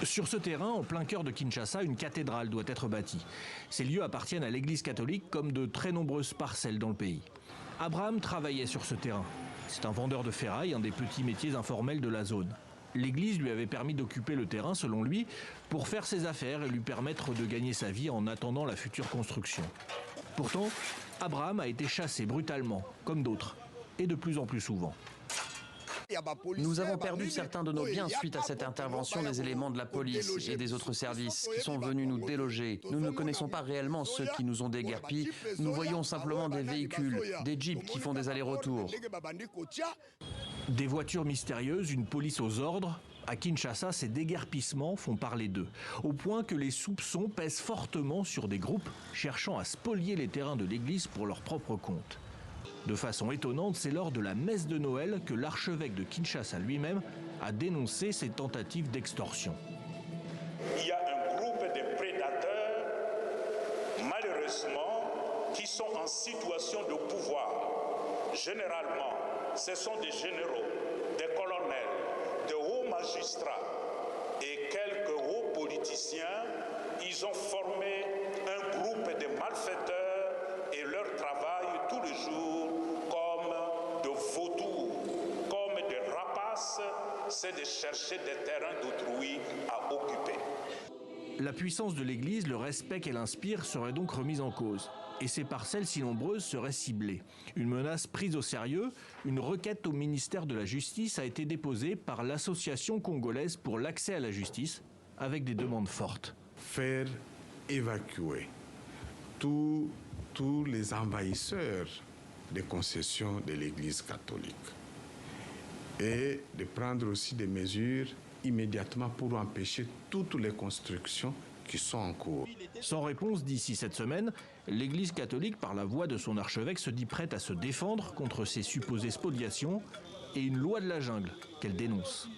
Sur ce terrain, en plein cœur de Kinshasa, une cathédrale doit être bâtie. Ces lieux appartiennent à l'église catholique comme de très nombreuses parcelles dans le pays. Abraham travaillait sur ce terrain. C'est un vendeur de ferraille, un des petits métiers informels de la zone. L'église lui avait permis d'occuper le terrain, selon lui, pour faire ses affaires et lui permettre de gagner sa vie en attendant la future construction. Pourtant, Abraham a été chassé brutalement, comme d'autres, et de plus en plus souvent. Nous avons perdu certains de nos biens suite à cette intervention des éléments de la police et des autres services qui sont venus nous déloger. Nous ne connaissons pas réellement ceux qui nous ont déguerpis. Nous voyons simplement des véhicules, des jeeps qui font des allers-retours. Des voitures mystérieuses, une police aux ordres. À Kinshasa, ces déguerpissements font parler d'eux, au point que les soupçons pèsent fortement sur des groupes cherchant à spolier les terrains de l'église pour leur propre compte. De façon étonnante, c'est lors de la messe de Noël que l'archevêque de Kinshasa lui-même a dénoncé ces tentatives d'extorsion. Il y a un groupe de prédateurs, malheureusement, qui sont en situation de pouvoir. Généralement, ce sont des généraux, des colonels, de hauts magistrats et quelques hauts politiciens. Ils ont formé un groupe de malfaiteurs et leur travail tous les jours comme de vautours, comme des rapaces, c'est de chercher des terrains d'autrui à occuper. La puissance de l'Église, le respect qu'elle inspire seraient donc remis en cause. Et ces parcelles si nombreuses seraient ciblées. Une menace prise au sérieux, une requête au ministère de la Justice a été déposée par l'Association congolaise pour l'accès à la justice, avec des demandes fortes. Faire évacuer tous les envahisseurs des concessions de l'Église catholique et de prendre aussi des mesures immédiatement pour empêcher toutes les constructions qui sont en cours. Sans réponse d'ici cette semaine, l'Église catholique, par la voix de son archevêque, se dit prête à se défendre contre ces supposées spoliations et une loi de la jungle qu'elle dénonce.